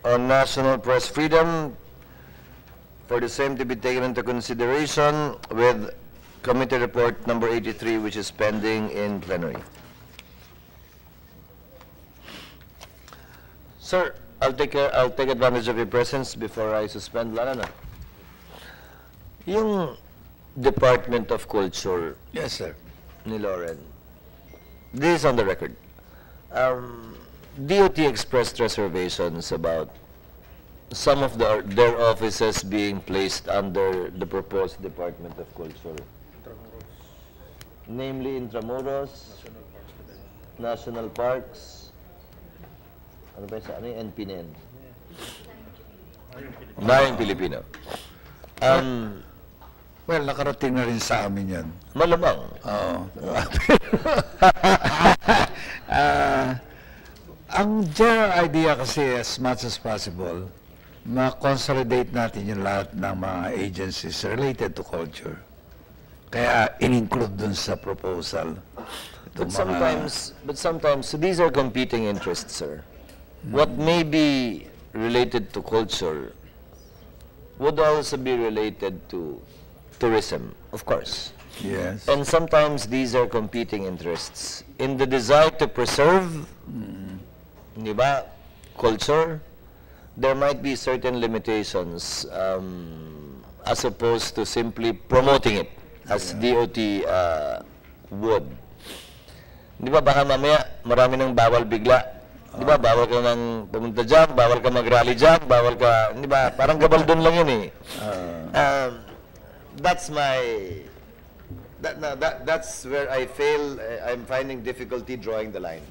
on national press freedom, for the same to be taken into consideration with committee report number 83, which is pending in plenary. Sir, I'll take advantage of your presence before I suspend. Lala na. Yung Department of Culture Yes, sir. ni Lauren, this is on the record. DOT expressed reservations about some of their offices being placed under the proposed Department of Culture. Namely Intramuros, National Parks, ano ba sa ano yung NP na yan? Bayang Pilipino. Well, nakarating na rin sa amin yan. Malamang. Oo. Ang general idea kasi, as much as possible, ma-consolidate natin yung lahat ng mga agencies related to culture. Kaya in-include dun sa proposal. But sometimes these are competing interests, sir. What may be related to culture would also be related to tourism, of course. Yes. And sometimes these are competing interests. In the desire to preserve, di ba, culture, there might be certain limitations as opposed to simply promoting it as DOT would. Di ba, baka mamaya marami nang bawal bigla. Di ba, bawal ka nang pumunta dyan, bawal ka mag-rally dyan, bawal ka, di ba, parang Gabaldon lang yun eh. That's where I fail. I'm finding difficulty drawing the line.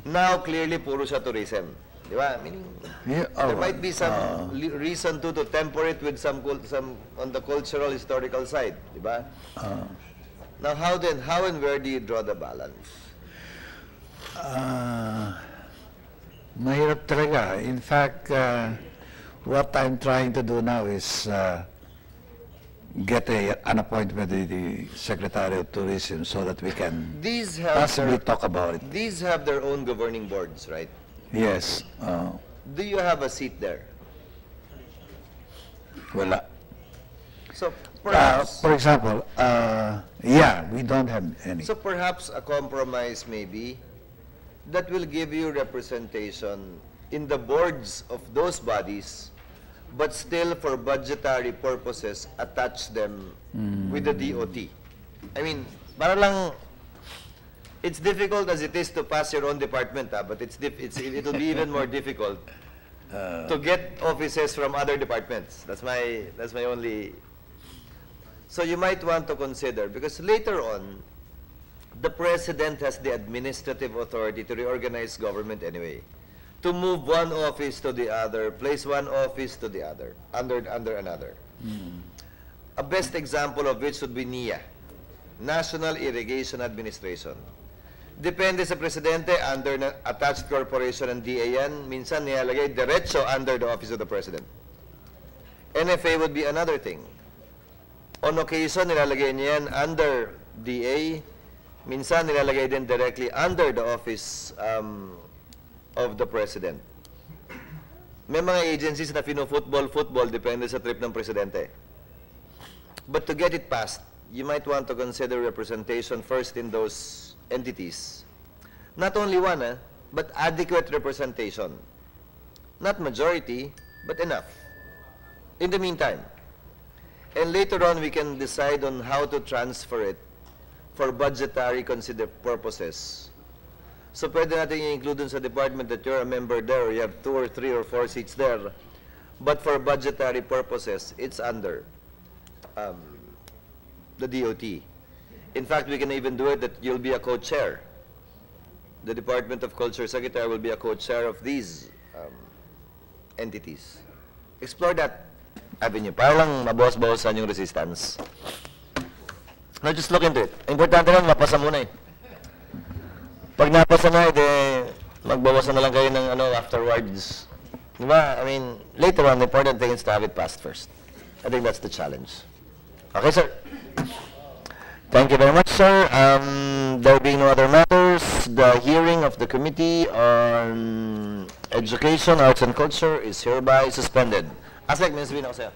Now, clearly, puro sa tourism. Di ba? Meaning, there might be some reason to temper it with some on the cultural, historical side. Di ba? Now, how and where do you draw the balance? Mahirap talaga. In fact, what I'm trying to do now is get an appointment with the Secretary of Tourism so that we can possibly talk about it. These have their own governing boards, right? Yes. Do you have a seat there? Wala. So perhaps, for example, yeah, we don't have any. so perhaps a compromise may be that will give you representation in the boards of those bodies, but still for budgetary purposes, attach them with the DOT. I mean, para lang, it's difficult as it is to pass your own department, but it'll be even more difficult to get offices from other departments. That's my only. So you might want to consider, because later on, the President has the administrative authority to reorganize government anyway, to move one office to the other, place one office to the other, under another. A best example of which would be NIA, National Irrigation Administration. Depende sa Presidente, under attached corporation ng DAN, minsan nilalagay diretso under the office of the President. NFA would be another thing. On occasion, nilalagay niya yan under DA, minsan nilalagay din directly under the office of the President. May mga agencies na football, depende sa trip ng Presidente. But to get it passed, you might want to consider representation first in those entities. Not only one, but adequate representation. Not majority, but enough. In the meantime. And later on, we can decide on how to transfer it for budgetary purposes. So pwede natin i-include dun sa department that you're a member there, you have 2 or 3 or 4 seats there. But for budgetary purposes, it's under the DOT. In fact, we can even do it that you'll be a co-chair. The Department of Culture Secretary will be a co-chair of these entities. Explore that avenue. Para lang mabawas-bawasan yung resistance. Now, just look into it. Importante lang, mapasa muna eh. Pag napasa na, magbawasan na lang kayo ng afterwards. Diba? I mean, later on, the important thing is to have it passed first. I think that's the challenge. Okay, sir. Thank you very much, sir. There being no other matters, the hearing of the Committee on Education, Arts and Culture is hereby suspended. Asek, may sabihin ako sa'yo.